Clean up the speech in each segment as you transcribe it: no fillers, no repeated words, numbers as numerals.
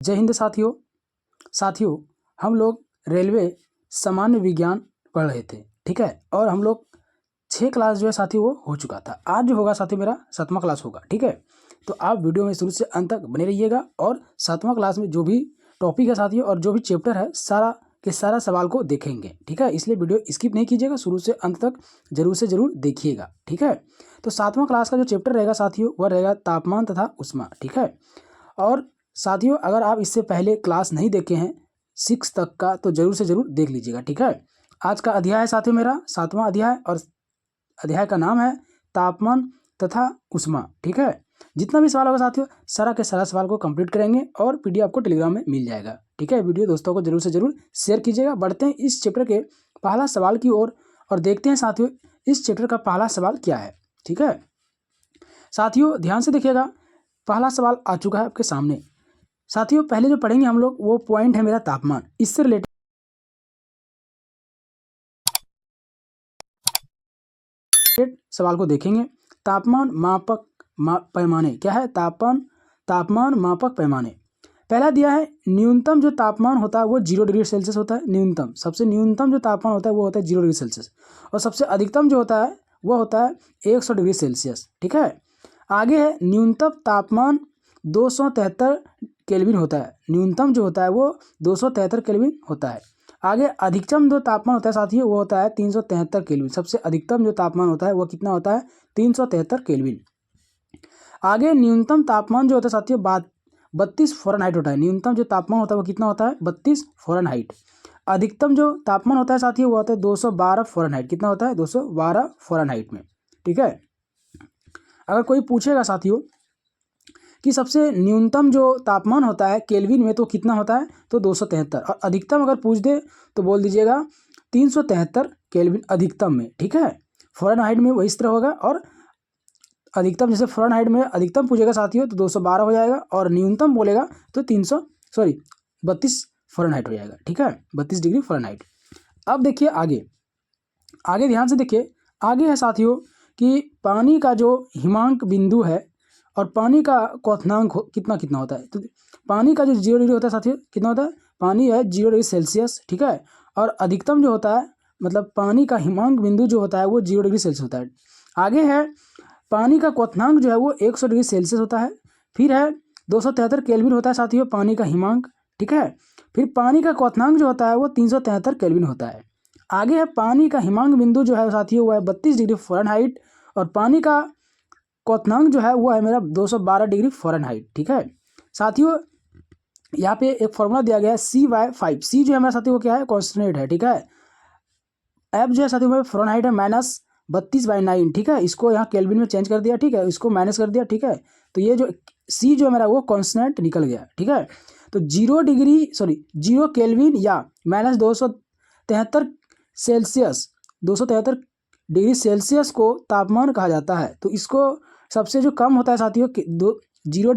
जय हिंद साथियों। साथियों, हम लोग रेलवे सामान्य विज्ञान पढ़ रहे थे, ठीक है। और हम लोग 6 क्लास जो है साथियों वो हो चुका था। आज जो होगा साथियों मेरा 7वां क्लास होगा, ठीक है। तो आप वीडियो में शुरू से अंत तक बने रहिएगा और 7वां क्लास में जो भी टॉपिक है साथियों और जो भी चैप्टर है सारा के सारा सवाल को देखेंगे, ठीक है। इसलिए वीडियो स्किप नहीं कीजिएगा, शुरू से अंत तक जरूर से जरूर देखिएगा, ठीक है। तो 7वां क्लास का जो चैप्टर रहेगा साथियों वह रहेगा तापमान तथा ऊष्मा, ठीक है। और साथियों, अगर आप इससे पहले क्लास नहीं देखे हैं 6 तक का तो जरूर से जरूर देख लीजिएगा, ठीक है। आज का अध्याय है साथियों मेरा 7वां अध्याय और अध्याय का नाम है तापमान तथा ऊष्मा, ठीक है। जितना भी सवाल होगा साथियों सारा के सारा सवाल को कंप्लीट करेंगे और पीडीएफ आपको टेलीग्राम में मिल जाएगा, ठीक है। वीडियो दोस्तों को जरूर से जरूर शेयर कीजिएगा। बढ़ते हैं इस चैप्टर के पहला सवाल की ओर और देखते हैं साथियों इस चैप्टर का पहला सवाल क्या है, ठीक है। साथियों ध्यान से देखिएगा, पहला सवाल आ चुका है आपके सामने। साथियों पहले जो पढ़ेंगे हम लोग वो पॉइंट है मेरा तापमान, इससे रिलेटेड सवाल को देखेंगे। तापमान मापक पैमाने क्या है? तापमान मापक पैमाने। पहला दिया है न्यूनतम जो तापमान होता है वो 0 डिग्री सेल्सियस होता है। न्यूनतम सबसे न्यूनतम जो तापमान होता है वो होता है 0 डिग्री सेल्सियस और सबसे अधिकतम जो होता है वो होता है 100 डिग्री सेल्सियस, ठीक है। आगे है न्यूनतम तापमान 273 केल्विन होता है। न्यूनतम जो होता है वो 273 केल्विन होता है। आगे अधिकतम जो तापमान होता है साथियों वो होता है 373 केल्विन। सबसे अधिकतम जो तापमान होता है वो कितना होता है? 373 केल्विन। आगे न्यूनतम तापमान जो होता है साथियों 32 फ़ारेनहाइट होता है। न्यूनतम जो तापमान होता है वो कितना होता है? 32 फ़ारेनहाइट। अधिकतम जो तापमान होता है साथियों वो होता है 212 फ़ारेनहाइट। कितना होता है? 212 फ़ारेनहाइट में, ठीक है। अगर कोई पूछेगा साथियों कि सबसे न्यूनतम जो तापमान होता है केल्विन में तो कितना होता है? तो 273। और अधिकतम अगर पूछ दे तो बोल दीजिएगा 373 केल्विन अधिकतम में, ठीक है। फ़ारेनहाइट में वही तरह होगा और अधिकतम जैसे फ़ारेनहाइट में अधिकतम पूछेगा साथियों तो 212 हो जाएगा और न्यूनतम बोलेगा तो 32 फ़ारेनहाइट हो जाएगा, ठीक है। 32 डिग्री फ़ारेनहाइट। अब देखिए आगे ध्यान से देखिए। आगे है साथियों कि पानी का जो हिमांक बिंदु है और पानी का क्वथनांक कितना होता है। तो पानी का जो 0 डिग्री होता है साथियों कितना होता है? पानी है 0 डिग्री सेल्सियस, ठीक है। और अधिकतम जो होता है मतलब पानी का हिमांक बिंदु जो होता है वो 0 डिग्री सेल्सियस होता है। आगे है पानी का क्वथनांक जो है वो 100 डिग्री सेल्सियस होता है। फिर है 273 केल्विन होता है साथियों पानी का हिमांक, ठीक है। फिर पानी का क्वथनांक जो होता है वो 373 केल्विन होता है। आगे है पानी का हिमांक बिंदु जो है साथियों वो है 32 डिग्री फ़ारेनहाइट और पानी का क्वथनांक जो है वो है मेरा 212 डिग्री फ़ारेनहाइट, ठीक है। साथियों यहाँ पे एक फॉर्मूला दिया गया है CY5। सी जो है मेरा साथियों वो क्या है? कॉन्स्टेंट है, ठीक है। एफ जो है साथियों में फ़ारेनहाइट है -32/9, ठीक है। इसको यहाँ केल्विन में चेंज कर दिया, ठीक है। इसको माइनस कर दिया, ठीक है। तो ये जो सी जो है मेरा वो कॉन्स्टेंट निकल गया, ठीक है। तो 0 केल्विन या -273 सेल्सियस 273 डिग्री सेल्सियस को तापमान कहा जाता है। तो इसको सबसे जो कम होता है साथियों 0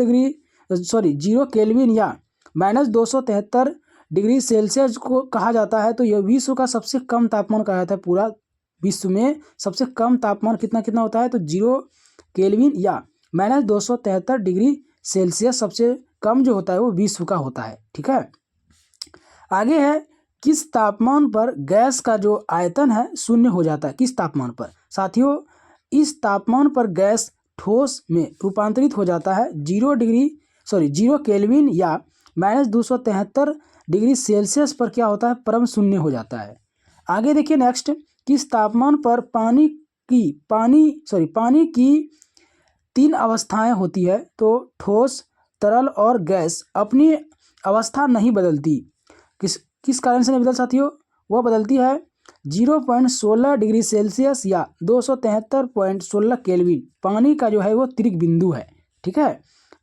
केल्विन या -273 डिग्री सेल्सियस को कहा जाता है। तो यह विश्व का सबसे कम तापमान कहा जाता है। पूरा विश्व में सबसे कम तापमान कितना होता है? तो 0 केल्विन या -273 डिग्री सेल्सियस सबसे कम जो होता है वो विश्व का होता है, ठीक है। आगे है किस तापमान पर गैस का जो आयतन है शून्य हो जाता है? किस तापमान पर साथियों? इस तापमान पर गैस ठोस में रूपांतरित हो जाता है 0 केल्विन या -273 डिग्री सेल्सियस पर क्या होता है? परम शून्य हो जाता है। आगे देखिए नेक्स्ट, किस तापमान पर पानी की 3 अवस्थाएं होती है? तो ठोस, तरल और गैस अपनी अवस्था नहीं बदलती। किस कारण से नहीं बदल साथियों? वह बदलती है 0.16 डिग्री सेल्सियस या 273.16 केल्विन। पानी का जो है वो त्रिक बिंदु है, ठीक है।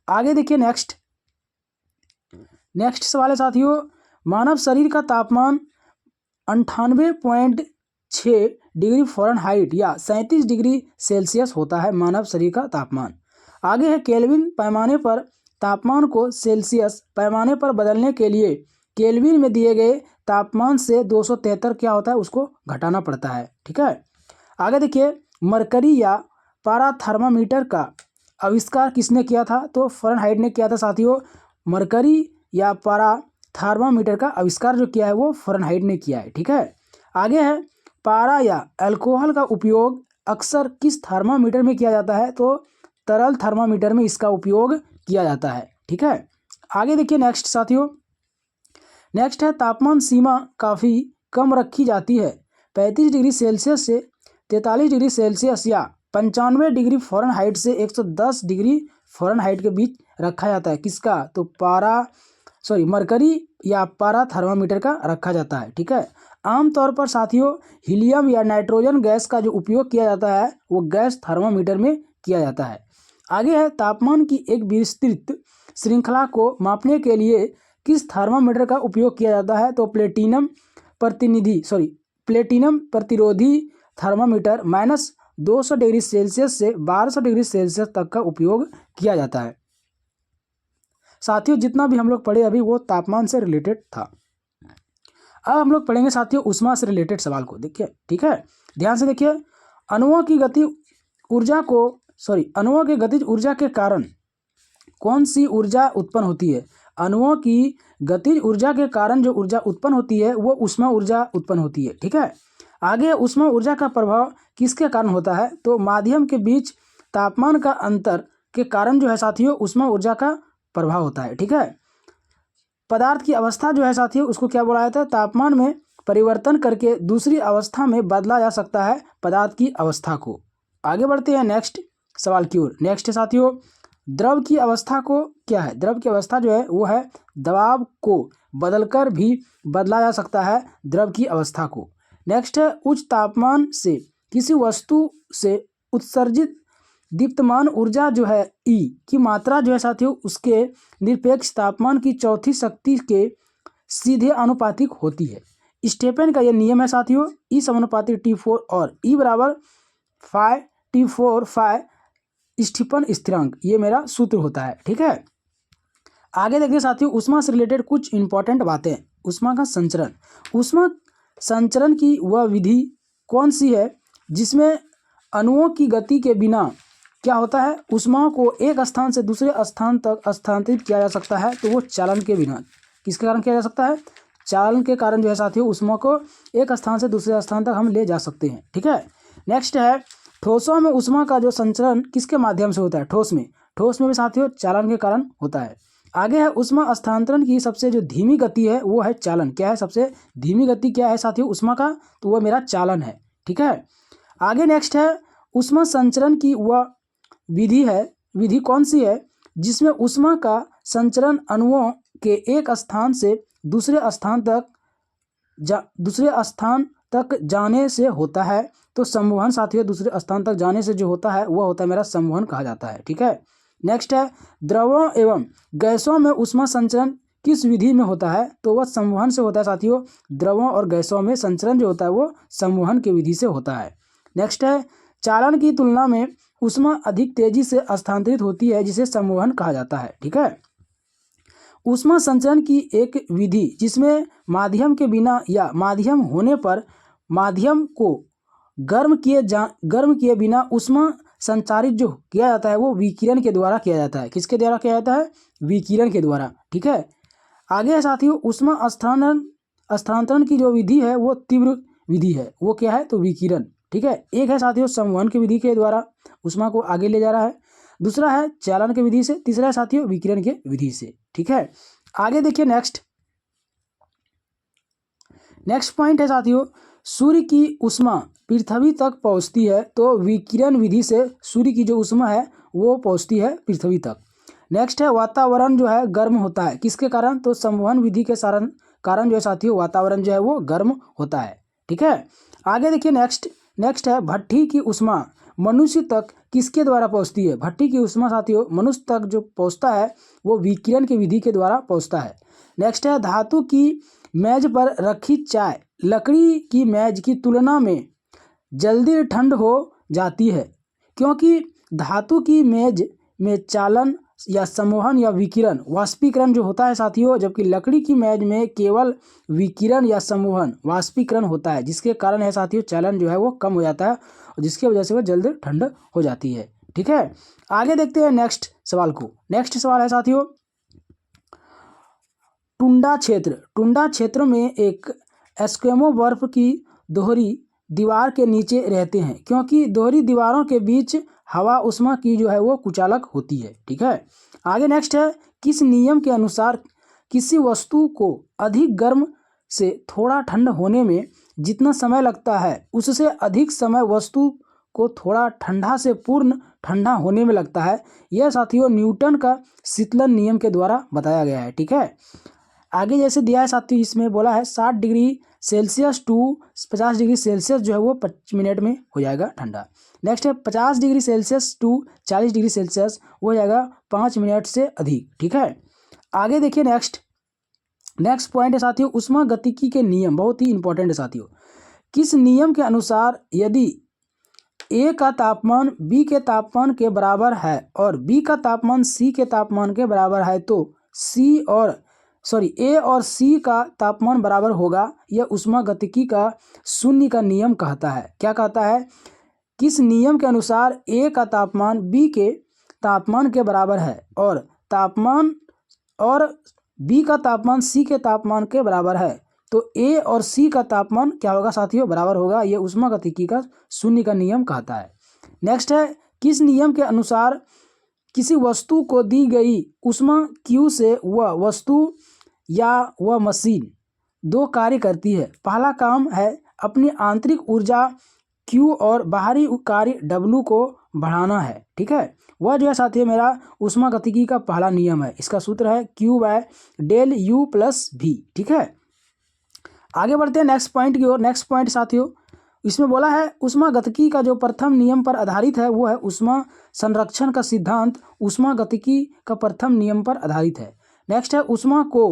आगे देखिए नेक्स्ट सवाल है साथियों, मानव शरीर का तापमान 98.6 डिग्री फ़ारेनहाइट या 37 डिग्री सेल्सियस होता है। मानव शरीर का तापमान। आगे है केल्विन पैमाने पर तापमान को सेल्सियस पैमाने पर बदलने के लिए केल्विन में दिए गए तापमान से 273 क्या होता है उसको घटाना पड़ता है, ठीक है। आगे देखिए मरकरी या पारा थर्मामीटर का आविष्कार किसने किया था? तो फ़ारेनहाइट ने किया था साथियों। मरकरी या पारा थर्मामीटर का आविष्कार जो किया है वो फ़ारेनहाइट ने किया है। ठीक है, आगे है पारा या अल्कोहल का उपयोग अक्सर किस थर्मामीटर में किया जाता है? तो तरल थर्मामीटर में इसका उपयोग किया जाता है। ठीक है, आगे देखिए नेक्स्ट साथियों, नेक्स्ट है तापमान सीमा काफ़ी कम रखी जाती है। 35 डिग्री सेल्सियस से 43 डिग्री सेल्सियस या 95 डिग्री फ़ारेनहाइट से 110 डिग्री फ़ारेनहाइट के बीच रखा जाता है। किसका? तो मरकरी या पारा थर्मामीटर का रखा जाता है। ठीक है, आमतौर पर साथियों हीलियम या नाइट्रोजन गैस का जो उपयोग किया जाता है वो गैस थर्मामीटर में किया जाता है। आगे है तापमान की एक विस्तृत श्रृंखला को मापने के लिए किस थर्मामीटर का उपयोग किया जाता है? तो प्लेटिनम प्रतिरोधी थर्मामीटर -200 डिग्री सेल्सियस से 1200 डिग्री सेल्सियस तक का उपयोग किया जाता है। साथियों जितना भी हम लोग पढ़े अभी वो तापमान से रिलेटेड था। अब हम लोग पढ़ेंगे साथियों ऊष्मा से रिलेटेड सवाल को। देखिए, ठीक है, ध्यान से देखिए, अणुओं की गतिज ऊर्जा के कारण कौन सी ऊर्जा उत्पन्न होती है? अणुओं की गतिज ऊर्जा के कारण जो ऊर्जा उत्पन्न होती है वो ऊष्मा ऊर्जा उत्पन्न होती है। ठीक है, आगे ऊष्मा ऊर्जा का प्रभाव किसके कारण होता है? तो माध्यम के बीच तापमान का अंतर के कारण जो है साथियों ऊष्मा ऊर्जा का प्रभाव होता है। ठीक है, पदार्थ की अवस्था जो है साथियों उसको क्या बोला जाता है? तापमान में परिवर्तन करके दूसरी अवस्था में बदला जा सकता है पदार्थ की अवस्था को। आगे बढ़ते हैं नेक्स्ट सवाल की ओर। नेक्स्ट है साथियों, द्रव की अवस्था को क्या है? द्रव की अवस्था जो है वो है दबाव को बदलकर भी बदला जा सकता है द्रव की अवस्था को। नेक्स्ट है उच्च तापमान से किसी वस्तु से उत्सर्जित दीप्तमान ऊर्जा जो है E की मात्रा जो है साथियों उसके निरपेक्ष तापमान की चौथी शक्ति के सीधे अनुपातिक होती है। स्टेफन का यह नियम है साथियों, E समानुपातिक T4 और E बराबर T4 स्टीफन स्थिरांक, ये मेरा सूत्र होता है। ठीक है, आगे देखिए साथियों ऊष्मा से रिलेटेड कुछ इंपॉर्टेंट बातें। ऊष्मा का संचरण, ऊष्मा संचरण की वह विधि कौन सी है जिसमें अणुओं की गति के बिना क्या होता है? ऊष्मा को एक स्थान से दूसरे स्थान तक स्थानांतरित किया जा सकता है। तो वो चालन के बिना। किसके कारण किया जा सकता है? चालन के कारण जो है साथियों ऊष्मा को एक स्थान से दूसरे स्थान तक हम ले जा सकते हैं। ठीक है, नेक्स्ट है ठोसों में ऊष्मा का जो संचरण किसके माध्यम से होता है? ठोस में भी साथियों चालन के कारण होता है। आगे है ऊष्मा हस्तांतरण की सबसे जो धीमी गति है वो है चालन। क्या है सबसे धीमी गति क्या है साथियों ऊष्मा का? तो वह मेरा चालन है। ठीक है, आगे नेक्स्ट है ऊष्मा संचरण की वह विधि कौन सी है जिसमें ऊष्मा का संचरण अणुओं के एक स्थान से दूसरे स्थान तक जाने से होता है? तो संवहन साथियों दूसरे स्थान तक जाने से जो होता है वह होता है मेरा संवहन कहा जाता है। ठीक है, नेक्स्ट है द्रवों एवं गैसों में ऊष्मा संचरण किस विधि में होता है? तो वह संवहन से होता है साथियों। द्रवों और गैसों में संचरण जो होता है वो संवहन की विधि से होता है। नेक्स्ट है चालन की तुलना में ऊष्मा अधिक तेजी से स्थानांतरित होती है जिसे संवहन कहा जाता है। ठीक है, ऊष्मा संचरण की एक विधि जिसमें माध्यम के बिना या माध्यम होने पर माध्यम को गर्म किए बिना ऊष्मा संचारित जो किया जाता है वो विकिरण के द्वारा किया जाता है। किसके द्वारा किया जाता है? विकिरण के द्वारा। ठीक है, आगे है साथियों ऊष्मा स्थानांतरण की जो विधि है वो तीव्र विधि है। वो क्या है? तो विकिरण। ठीक है, एक है साथियों संवहन की विधि के द्वारा ऊष्मा को आगे ले जा रहा है, दूसरा है चालन की विधि से, तीसरा है साथियों विकिरण के विधि से। ठीक है, आगे देखिए नेक्स्ट पॉइंट है साथियों सूर्य की ऊष्मा पृथ्वी तक पहुंचती है तो विकिरण विधि से सूर्य की जो ऊष्मा है वो पहुंचती है पृथ्वी तक। नेक्स्ट है वातावरण जो है गर्म होता है किसके कारण? तो संवहन विधि के कारण जो है साथियों वातावरण जो है वो गर्म होता है। ठीक है, आगे देखिए नेक्स्ट है भट्ठी की ऊष्मा मनुष्य तक किसके द्वारा पहुंचती है? भट्ठी की ऊष्मा साथियों मनुष्य तक जो पहुंचता है वो विकिरण की विधि के द्वारा पहुंचता है। नेक्स्ट है धातु की मेज पर रखी चाय लकड़ी की मेज की तुलना में जल्दी ठंड हो जाती है क्योंकि धातु की मेज में चालन या संवहन या विकिरण वाष्पीकरण जो होता है साथियों, जबकि लकड़ी की मेज में केवल विकिरण या संवहन वाष्पीकरण होता है जिसके कारण है साथियों चालन जो है वो कम हो जाता है और जिसकी वजह से वह जल्दी ठंड हो जाती है। ठीक है, आगे देखते हैं नेक्स्ट सवाल को। नेक्स्ट सवाल है साथियों टुंडा क्षेत्र में एक एस्किमो बर्फ की दोहरी दीवार के नीचे रहते हैं, क्योंकि दोहरी दीवारों के बीच हवा उष्मा की जो है वो कुचालक होती है। ठीक है, आगे नेक्स्ट है, किस नियम के अनुसार किसी वस्तु को अधिक गर्म से थोड़ा ठंड होने में जितना समय लगता है उससे अधिक समय वस्तु को थोड़ा ठंडा से पूर्ण ठंडा होने में लगता है। यह साथियों न्यूटन का शीतलन नियम के द्वारा बताया गया है। ठीक है, आगे जैसे दिया है साथियों, इसमें बोला है 60 degree Celsius to 50 degree Celsius जो है वो 5 मिनट में हो जाएगा ठंडा। नेक्स्ट है 50 degree Celsius to 40 degree Celsius हो जाएगा 5 मिनट से अधिक। ठीक है, आगे देखिए नेक्स्ट पॉइंट है साथियों, ऊष्मागतिकी के नियम बहुत ही इंपॉर्टेंट है साथियों। किस नियम के अनुसार यदि ए का तापमान बी के तापमान के बराबर है और बी का तापमान सी के तापमान के बराबर है तो ए और सी का तापमान बराबर होगा। यह ऊष्मागतिकी का शून्य का नियम कहता है। क्या कहता है? किस नियम के अनुसार ए का तापमान बी के तापमान के बराबर है और बी का तापमान सी के तापमान के बराबर है तो ए और सी का तापमान क्या होगा साथियों? बराबर होगा। यह ऊष्मागतिकी का शून्य का नियम कहता है। नेक्स्ट है, किस नियम के अनुसार किसी वस्तु को दी गई ऊष्मा Q से वह वस्तु या वह मशीन दो कार्य करती है। पहला काम है अपनी आंतरिक ऊर्जा Q और बाहरी कार्य W को बढ़ाना है। ठीक है, वह जो है साथियों मेरा ऊष्मागतिकी का पहला नियम है। इसका सूत्र है Q/del U+V। ठीक है, आगे बढ़ते हैं नेक्स्ट पॉइंट की ओर। नेक्स्ट पॉइंट साथियों, इसमें बोला है ऊष्मागतिकी का जो प्रथम नियम पर आधारित है वो है ऊष्मा संरक्षण का सिद्धांत ऊष्मागतिकी का प्रथम नियम पर आधारित है। नेक्स्ट है, ऊष्मा को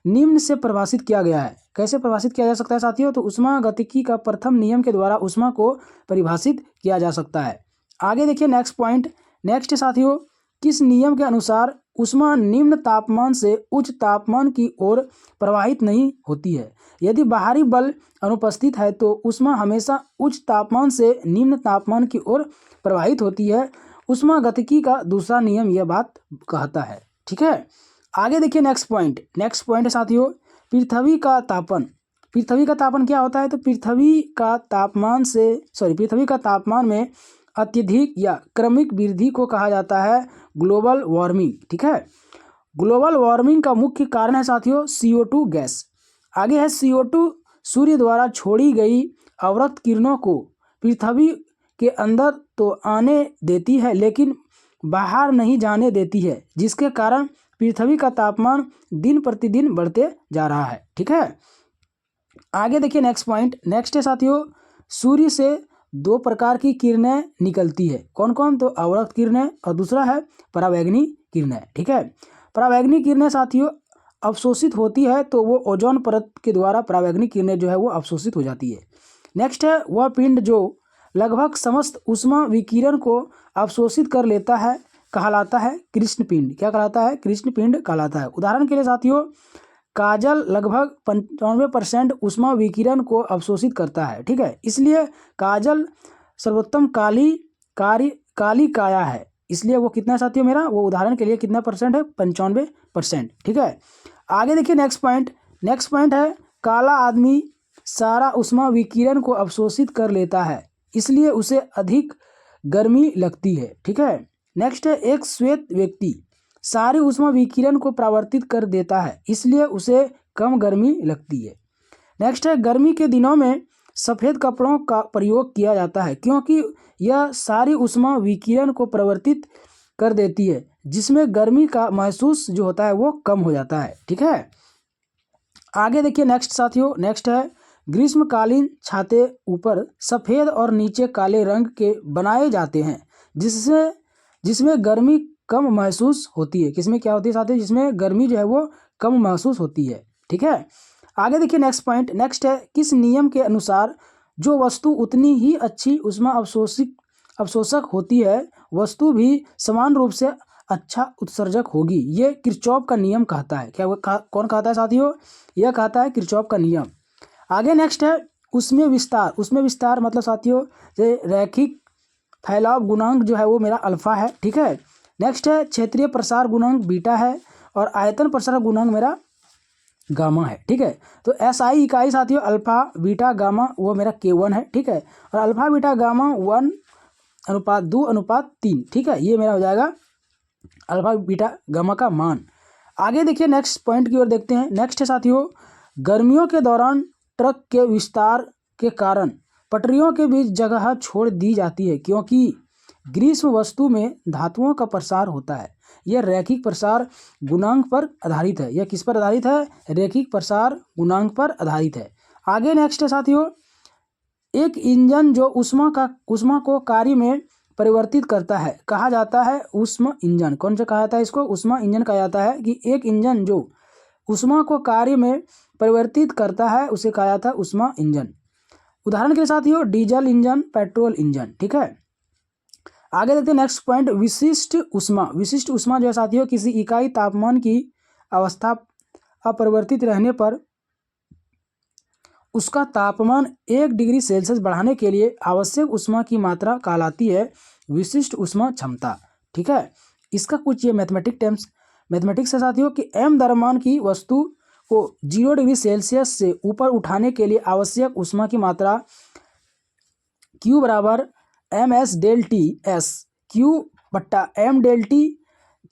निम्न से परिभाषित किया गया है। कैसे परिभाषित किया जा सकता है साथियों? तो ऊष्मागतिकी का प्रथम नियम के द्वारा ऊष्मा को परिभाषित किया जा सकता है। आगे देखिए नेक्स्ट पॉइंट। नेक्स्ट साथियों, किस नियम के अनुसार ऊष्मा निम्न तापमान से उच्च तापमान की ओर प्रवाहित नहीं होती है? यदि बाहरी बल अनुपस्थित है तो ऊष्मा हमेशा उच्च तापमान से निम्न तापमान की ओर प्रवाहित होती है। ऊष्मागतिकी का दूसरा नियम यह बात कहता है। ठीक है, आगे देखिए नेक्स्ट पॉइंट है साथियों, पृथ्वी का तापन। पृथ्वी का तापन क्या होता है? तो पृथ्वी का तापमान में अत्यधिक या क्रमिक वृद्धि को कहा जाता है ग्लोबल वार्मिंग। ठीक है, ग्लोबल वार्मिंग का मुख्य कारण है साथियों CO2 गैस। आगे है CO2 सूर्य द्वारा छोड़ी गई अवरक्त किरणों को पृथ्वी के अंदर तो आने देती है लेकिन बाहर नहीं जाने देती है, जिसके कारण पृथ्वी का तापमान दिन प्रतिदिन बढ़ते जा रहा है। ठीक है, आगे देखिए नेक्स्ट पॉइंट। नेक्स्ट है साथियों, सूर्य से दो प्रकार की किरणें निकलती है। कौन कौन? तो अवरक्त किरणें और दूसरा है परावैंगनी किरणें। ठीक है, परावैंगनी किरणें साथियों अवशोषित होती है तो वो ओजोन परत के द्वारा परावैंगनी किरणें जो है वो अवशोषित हो जाती है। नेक्स्ट है, वह पिंड जो लगभग समस्त ऊष्मा विकिरण को अवशोषित कर लेता है कहलाता है कृष्ण पिंड। क्या कहलाता है? कृष्ण पिंड कहलाता है। उदाहरण के लिए साथियों, काजल लगभग 95% ऊष्मा विकिरण को अवशोषित करता है। ठीक है, इसलिए काजल सर्वोत्तम काली काया है। इसलिए वो कितना है साथियों मेरा? वो उदाहरण के लिए कितना परसेंट है? 95%। ठीक है, आगे देखिए नेक्स्ट पॉइंट है, काला आदमी सारा ऊष्मा विकिरण को अवशोषित कर लेता है इसलिए उसे अधिक गर्मी लगती है। ठीक है, नेक्स्ट है, एक श्वेत व्यक्ति सारी ऊष्मा विकिरण को परावर्तित कर देता है इसलिए उसे कम गर्मी लगती है। नेक्स्ट है, गर्मी के दिनों में सफ़ेद कपड़ों का प्रयोग किया जाता है क्योंकि यह सारी ऊष्मा विकिरण को परिवर्तित कर देती है, जिसमें गर्मी का महसूस जो होता है वो कम हो जाता है। ठीक है, आगे देखिए नेक्स्ट साथियों। नेक्स्ट है, ग्रीष्मकालीन छाते ऊपर सफ़ेद और नीचे काले रंग के बनाए जाते हैं जिसमें गर्मी कम महसूस होती है। किसमें क्या होती है साथियों? जिसमें गर्मी जो है वो कम महसूस होती है। ठीक है, आगे देखिए नेक्स्ट पॉइंट। नेक्स्ट है, किस नियम के अनुसार जो वस्तु उतनी ही अच्छी ऊष्मा अवशोषक होती है वस्तु भी समान रूप से अच्छा उत्सर्जक होगी? ये किरचॉफ का नियम कहता है। कौन कहता है साथियों? यह कहता है किरचॉफ का नियम। आगे नेक्स्ट है, उसमें विस्तार मतलब साथियों रैखिक फैलाव गुणांक जो है वो मेरा अल्फा है। ठीक है, नेक्स्ट है, क्षेत्रीय प्रसार गुणांक बीटा है और आयतन प्रसार गुणांक मेरा गामा है, ठीक है। तो SI इकाई साथियों अल्फा बीटा गामा वो मेरा K1 है, ठीक है। और अल्फा बीटा गामा 1:2:3, ठीक है। ये मेरा हो जाएगा अल्फा बीटा गामा का मान। आगे देखिए नेक्स्ट पॉइंट की ओर देखते हैं। नेक्स्ट है साथियों, गर्मियों के दौरान ट्रक के विस्तार के कारण पटरियों के बीच जगह छोड़ दी जाती है, क्योंकि ग्रीष्म वस्तु में धातुओं का प्रसार होता है। यह रैखिक प्रसार गुणांक पर आधारित है। यह किस पर आधारित है? रैखिक प्रसार गुणांक पर आधारित है। आगे नेक्स्ट है साथियों, एक इंजन जो ऊष्मा को कार्य में परिवर्तित करता है कहा जाता है ऊष्मा इंजन। कौन सा कहा जाता है इसको? ऊष्मा इंजन कहा जाता है। कि एक इंजन जो ऊष्मा को कार्य में परिवर्तित करता है उसे कहा जाता है ऊष्मा इंजन। उदाहरण के साथियों डीजल इंजन, पेट्रोल इंजन, ठीक है। आगे देखते हैं नेक्स्ट पॉइंट, विशिष्ट ऊष्मा। विशिष्ट ऊष्मा जो है साथियों किसी इकाई तापमान की अवस्था अपरिवर्तित रहने पर उसका तापमान 1 डिग्री सेल्सियस बढ़ाने के लिए आवश्यक ऊष्मा की मात्रा कहलाती है विशिष्ट ऊष्मा क्षमता, ठीक है। इसका कुछ ये मैथमेटिक्स है साथियों कि m द्रव्यमान की वस्तु को 0 डिग्री सेल्सियस से ऊपर उठाने के लिए आवश्यक ऊष्मा की मात्रा Q बराबर ms del T S, Q बट्टा m डेल टी,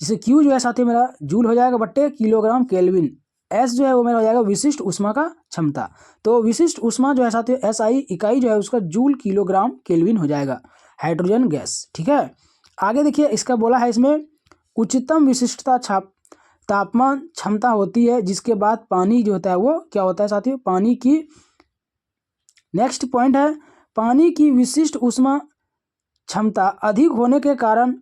जिसे Q जो है साथियों मेरा जूल हो जाएगा बट्टे किलोग्राम केल्विन, S जो है वो मेरा हो जाएगा विशिष्ट ऊष्मा का क्षमता। तो विशिष्ट ऊष्मा जो है साथियों SI इकाई जो है उसका जूल किलोग्राम केल्विन हो जाएगा, हाइड्रोजन गैस, ठीक है। आगे देखिए इसका बोला है इसमें उच्चतम विशिष्टता तापमान क्षमता होती है जिसके बाद पानी जो होता है वो क्या होता है साथियों? पानी की नेक्स्ट पॉइंट है, पानी की विशिष्ट ऊष्मा क्षमता अधिक होने के कारण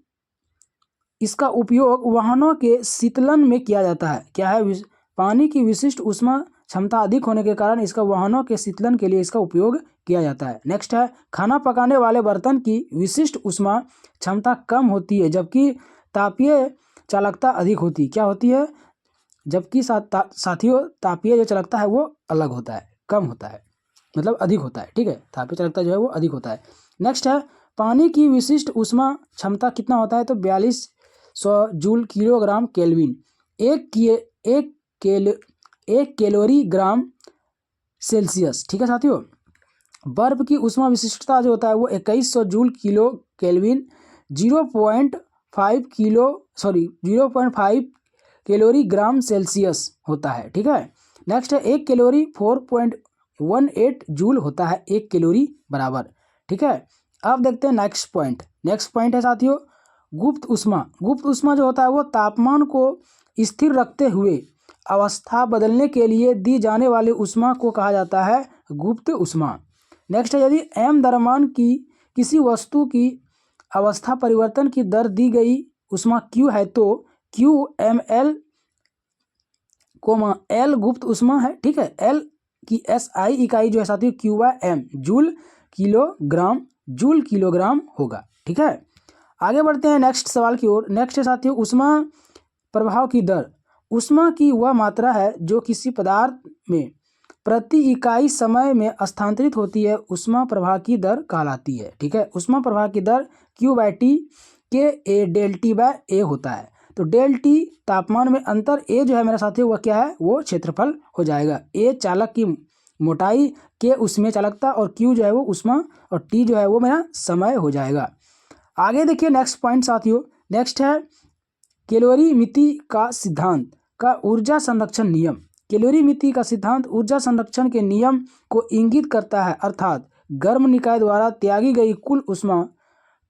इसका उपयोग वाहनों के शीतलन में किया जाता है। क्या है? पानी की विशिष्ट ऊष्मा क्षमता अधिक होने के कारण इसका वाहनों के शीतलन के लिए इसका उपयोग किया जाता है। नेक्स्ट है, खाना पकाने वाले बर्तन की विशिष्ट ऊष्मा क्षमता कम होती है जबकि तापीय चालकता अधिक होती है। क्या होती है? जबकि साथियों तापीय जो चालकता है वो अलग होता है, कम होता है, मतलब अधिक होता है, ठीक है। तापीय चालकता जो है वो अधिक होता है। नेक्स्ट है, पानी की विशिष्ट ऊष्मा क्षमता कितना होता है? तो 4200 जूल किलोग्राम केल्विन। एक कैलोरी ग्राम सेल्सियस, ठीक है साथियों। बर्फ की ऊष्मा विशिष्टता जो होता है वो 2100 जूल किलो केल्विन, 0.5 कैलोरी ग्राम सेल्सियस होता है, ठीक है। नेक्स्ट है, 1 कैलोरी 4.18 जूल होता है 1 कैलोरी बराबर, ठीक है। अब देखते हैं नेक्स्ट पॉइंट है साथियों गुप्त ऊष्मा। गुप्त ऊष्मा जो होता है वो तापमान को स्थिर रखते हुए अवस्था बदलने के लिए दी जाने वाली ऊष्मा को कहा जाता है गुप्त ऊष्मा। नेक्स्ट है, यदि m द्रव्यमान की किसी वस्तु की अवस्था परिवर्तन की दर दी गई ऊष्मा Q है तो Q ml, L गुप्त ऊष्मा है, ठीक है। L की SI इकाई जो है साथियों Q/m जूल किलोग्राम होगा, ठीक है। आगे बढ़ते हैं नेक्स्ट सवाल की ओर। नेक्स्ट है साथियों ऊष्मा प्रभाव की दर। ऊष्मा की वह मात्रा है जो किसी पदार्थ में प्रति इकाई समय में स्थानांतरित होती है, ऊष्मा प्रवाह की दर कहलाती है, ठीक है। ऊष्मा प्रवाह की दर Q/T के A डेल T/A होता है। तो डेल टी तापमान में अंतर, A जो है मेरा साथियों वह क्या है? वो क्षेत्रफल हो जाएगा। A चालक की मोटाई, K उसमें चालकता और Q जो है वो ऊष्मा और T जो है वो मेरा समय हो जाएगा। आगे देखिए नेक्स्ट पॉइंट साथियों, नेक्स्ट है कैलोरीमिति का सिद्धांत का ऊर्जा संरक्षण नियम। कैलोरीमिति का सिद्धांत ऊर्जा संरक्षण के नियम को इंगित करता है, अर्थात गर्म निकाय द्वारा त्यागी गई कुल ऊष्मा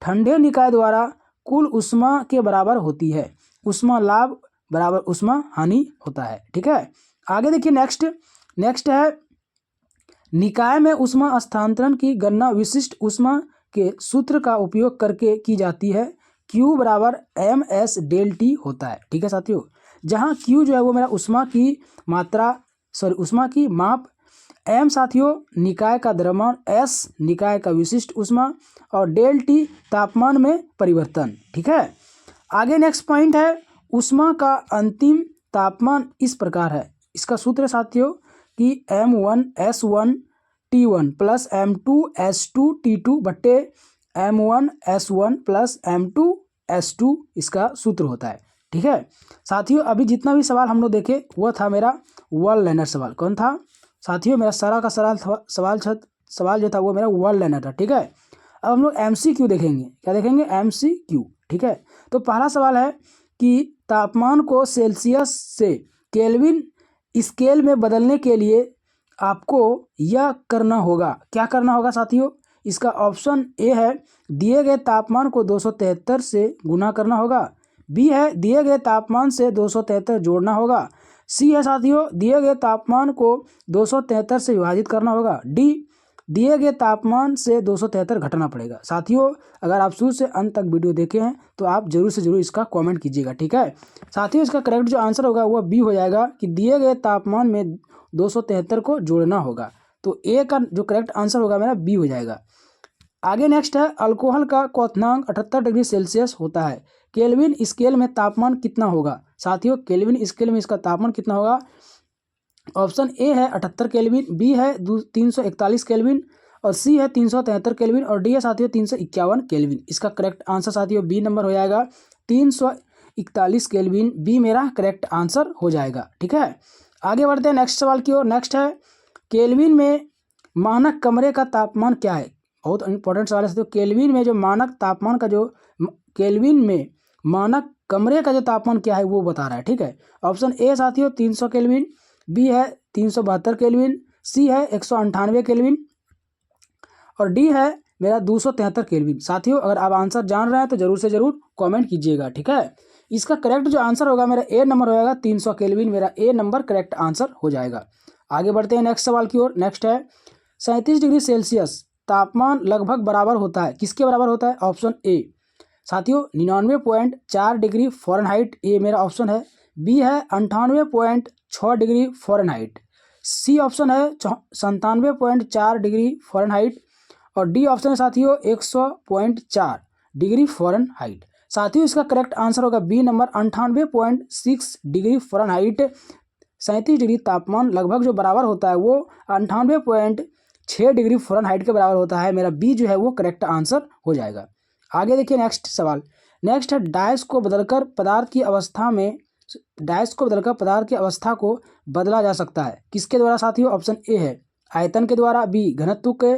ठंडे निकाय द्वारा कुल ऊष्मा के बराबर होती है। ऊष्मा लाभ बराबर ऊष्मा हानि होता है, ठीक है। आगे देखिए नेक्स्ट है निकाय में ऊष्मा स्थानांतरण की गणना विशिष्ट ऊष्मा के सूत्र का उपयोग करके की जाती है। Q बराबर ms डेल टी होता है, ठीक है साथियों। जहाँ Q जो है वो मेरा ऊष्मा की माप, m साथियों निकाय का द्रव्यमान, S निकाय का विशिष्ट ऊष्मा और डेल टी तापमान में परिवर्तन, ठीक है। आगे नेक्स्ट पॉइंट है ऊष्मा का अंतिम तापमान इस प्रकार है। इसका सूत्र साथियों कि m1s1t1 प्लस m2s2t2 बट्टे m1s1 प्लस m2s2 इसका सूत्र होता है, ठीक है साथियों। अभी जितना भी सवाल हम लोग देखे वो था मेरा वन लाइनर सवाल। कौन था साथियों? मेरा सारा का सारा सवाल जो था वो मेरा वन लाइनर था। ठीक है, अब हम लोग MCQ देखेंगे। क्या देखेंगे? MCQ। ठीक है, तो पहला सवाल है कि तापमान को सेल्सियस से केल्विन स्केल में बदलने के लिए आपको यह करना होगा। क्या करना होगा साथियों? इसका ऑप्शन ए है दिए गए तापमान को 273 से गुना करना होगा। बी है दिए गए तापमान से 273 जोड़ना होगा। सी है साथियों दिए गए तापमान को 273 से विभाजित करना होगा। डी दिए गए तापमान से 273 घटाना पड़ेगा। साथियों अगर आप शुरू से अंत तक वीडियो देखे हैं तो आप जरूर से जरूर इसका कमेंट कीजिएगा। ठीक है साथियों, इसका करेक्ट जो आंसर होगा वह बी हो जाएगा कि दिए गए तापमान में 273 को जोड़ना होगा। तो ए का जो करेक्ट आंसर होगा मेरा बी हो जाएगा। आगे नेक्स्ट है अल्कोहल का क्वथनांक 78 डिग्री सेल्सियस होता है। केल्विन स्केल में तापमान कितना होगा? साथियों केल्विन स्केल में इसका तापमान कितना होगा? ऑप्शन ए है 78 केल्विन, बी है 341 केल्विन और सी है 373 केल्विन और डी है साथियों 351 केल्विन। इसका करेक्ट आंसर साथियों बी नंबर हो जाएगा 341 केल्विन। बी मेरा करेक्ट आंसर हो जाएगा। ठीक है, आगे बढ़ते हैं नेक्स्ट सवाल की ओर। नेक्स्ट है केल्विन में मानक कमरे का तापमान क्या है? बहुत इंपॉर्टेंट सवाल है साथियों। केल्विन में जो मानक तापमान का जो केल्विन में मानक कमरे का जो तापमान क्या है वो बता रहा है। ठीक है, ऑप्शन ए साथियों 300 केल्विन, बी है 372 केल्विन, सी है 198 केल्विन और डी है मेरा 273 केल्विन। साथियों अगर आप आंसर जान रहे हैं तो जरूर से जरूर कमेंट कीजिएगा। ठीक है, इसका करेक्ट जो आंसर होगा मेरा ए नंबर होगा 300 केल्विन। मेरा ए नंबर करेक्ट आंसर हो जाएगा। आगे बढ़ते हैं नेक्स्ट सवाल की ओर। नेक्स्ट है 37 डिग्री सेल्सियस तापमान लगभग बराबर होता है। किसके बराबर होता है? ऑप्शन ए साथियों 99.4 डिग्री फ़ारेनहाइट, ये मेरा ऑप्शन है। बी है 98.6 डिग्री फ़ारेनहाइट, सी ऑप्शन है 97.4 डिग्री फ़ारेनहाइट और डी ऑप्शन है साथियों 100.4 डिग्री फ़ारेनहाइट। साथियों इसका करेक्ट आंसर होगा B number 98.6 degree Fahrenheit. 37 degree तापमान लगभग जो बराबर होता है वो 98.6 डिग्री फ़ारेनहाइट के बराबर होता है। मेरा बी जो है वो करेक्ट आंसर हो जाएगा। आगे देखिए नेक्स्ट सवाल। नेक्स्ट है डैश को बदलकर पदार्थ की अवस्था को बदला जा सकता है। किसके द्वारा साथियों? ऑप्शन ए है आयतन के द्वारा, बी घनत्व के,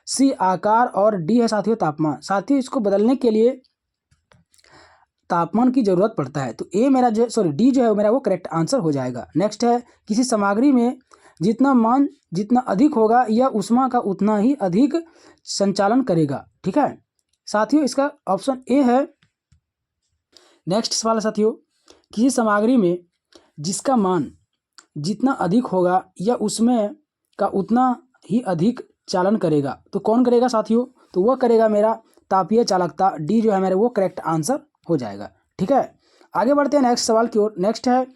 सी आकार और डी है साथियों तापमान। साथियों इसको बदलने के लिए तापमान की जरूरत पड़ता है। तो ए मेरा डी जो है मेरा वो करेक्ट आंसर हो जाएगा। नेक्स्ट है किसी सामग्री में जितना अधिक होगा यह ऊष्मा का उतना ही अधिक संचालन करेगा। ठीक है साथियों, इसका ऑप्शन ए है। नेक्स्ट सवाल है साथियों किसी सामग्री में जिसका मान जितना अधिक होगा यह उसमें का उतना ही अधिक चालन करेगा। तो कौन करेगा साथियों? तो वह करेगा मेरा तापीय चालकता। डी जो है मेरे वो करेक्ट आंसर हो जाएगा। ठीक है, आगे बढ़ते हैं नेक्स्ट सवाल की ओर। नेक्स्ट है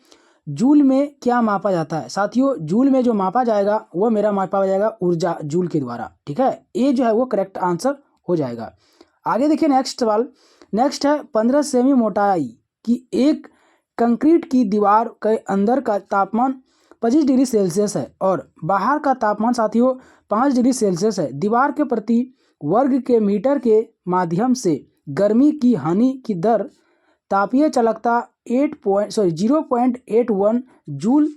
जूल में क्या मापा जाता है? साथियों जूल में जो मापा जाएगा वह मेरा मापा जाएगा ऊर्जा जूल के द्वारा। ठीक है, ए जो है वो करेक्ट आंसर हो जाएगा। आगे देखिए नेक्स्ट सवाल। नेक्स्ट है 15 सेमी मोटाई की एक कंक्रीट की दीवार के अंदर का तापमान 25 डिग्री सेल्सियस है और बाहर का तापमान साथियों 5 डिग्री सेल्सियस है। दीवार के प्रति वर्ग के मीटर के माध्यम से गर्मी की हानि की दर तापीय चालकता 0.81 जूल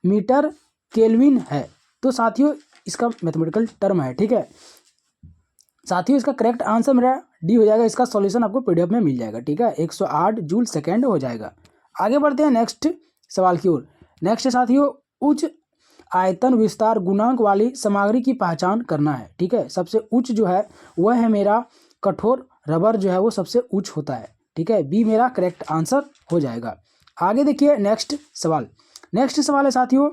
मीटर केल्विन है। तो साथियों इसका मैथमेटिकल टर्म है। ठीक है साथियों, इसका करेक्ट आंसर मेरा डी हो जाएगा। इसका सॉल्यूशन आपको पीडीएफ में मिल जाएगा। ठीक है, 108 जूल सेकेंड हो जाएगा। आगे बढ़ते हैं नेक्स्ट सवाल की ओर। नेक्स्ट साथियों उच्च आयतन विस्तार गुणांक वाली सामग्री की पहचान करना है। ठीक है, सबसे उच्च जो है वह है मेरा कठोर रबर जो है वो सबसे उच्च होता है। ठीक है, बी मेरा करेक्ट आंसर हो जाएगा। आगे देखिए नेक्स्ट सवाल। नेक्स्ट सवाल है साथियों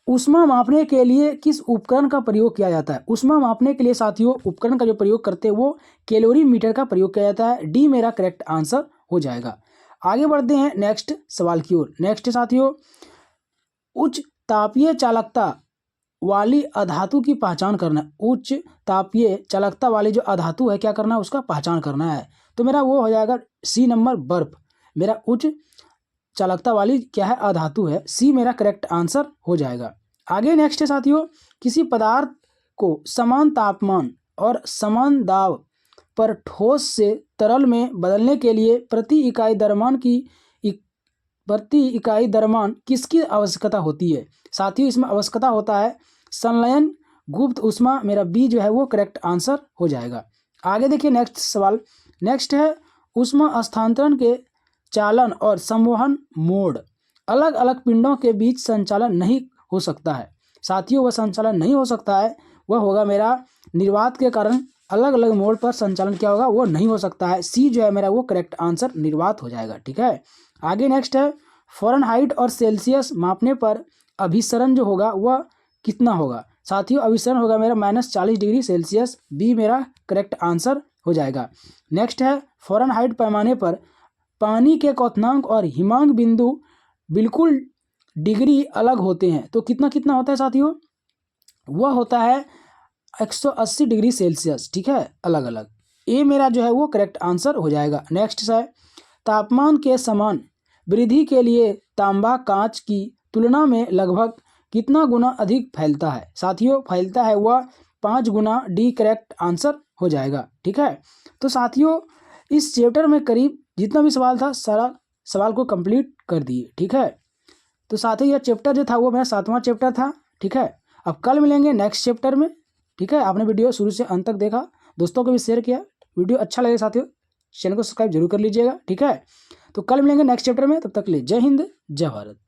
ऊष्मा मापने के लिए किस उपकरण का प्रयोग किया जाता है? ऊष्मा मापने के लिए साथियों उपकरण का जो प्रयोग करते हैं वो कैलोरीमीटर का प्रयोग किया जाता है। डी मेरा करेक्ट आंसर हो जाएगा। आगे बढ़ते हैं नेक्स्ट सवाल की ओर। नेक्स्ट साथियों उच्च तापीय चालकता वाली अधातु की पहचान करना है। उच्च तापीय चालकता वाली जो अधातु है क्या करना है? उसका पहचान करना है। तो मेरा वो हो जाएगा सी नंबर बर्फ। मेरा उच्च चालकता वाली क्या है? अधातु है। सी मेरा करेक्ट आंसर हो जाएगा। आगे नेक्स्ट है साथियों किसी पदार्थ को समान तापमान और समान दाब पर ठोस से तरल में बदलने के लिए प्रति इकाई प्रति इकाई द्रव्यमान किसकी आवश्यकता होती है? साथियों इसमें आवश्यकता होता है संलयन गुप्त ऊष्मा। मेरा बी जो है वो करेक्ट आंसर हो जाएगा। आगे देखिए नेक्स्ट सवाल। नेक्स्ट है ऊष्मा हस्तांतरण के चालन और संवहन मोड। अलग अलग पिंडों के बीच संचालन नहीं हो सकता है। साथियों वह संचालन नहीं हो सकता है, वह होगा मेरा निर्वात के कारण अलग अलग मोड पर संचालन क्या होगा, वो नहीं हो सकता है। सी जो है मेरा वो करेक्ट आंसर निर्वात हो जाएगा। ठीक है, आगे नेक्स्ट है फ़ारेनहाइट और सेल्सियस मापने पर अभिसरण जो होगा वह कितना होगा? साथियों अभिसरण होगा मेरा -40 डिग्री सेल्सियस। बी मेरा करेक्ट आंसर हो जाएगा। नेक्स्ट है फ़ारेनहाइट पैमाने पर पानी के क्वथनांक और हिमांक बिंदु बिल्कुल डिग्री अलग होते हैं, तो कितना कितना होता है साथियों? वह होता है 180 डिग्री सेल्सियस। ठीक है, अलग अलग। ए मेरा जो है वो करेक्ट आंसर हो जाएगा। नेक्स्ट है तापमान के समान वृद्धि के लिए तांबा कांच की तुलना में लगभग कितना गुना अधिक फैलता है? साथियों फैलता है वह 5 गुना। डी करेक्ट आंसर हो जाएगा। ठीक है, तो साथियों इस चैप्टर में करीब जितना भी सवाल था सारा सवाल को कंप्लीट कर दिए। ठीक है, तो साथियों यह चैप्टर जो था वो मेरा 7वां चैप्टर था। ठीक है, अब कल मिलेंगे नेक्स्ट चैप्टर में। ठीक है, आपने वीडियो शुरू से अंत तक देखा, दोस्तों को भी शेयर किया। वीडियो अच्छा लगे साथियों चैनल को सब्सक्राइब जरूर कर लीजिएगा। ठीक है, तो कल मिलेंगे नेक्स्ट चैप्टर में, तब तक के लिए जय हिंद जय भारत।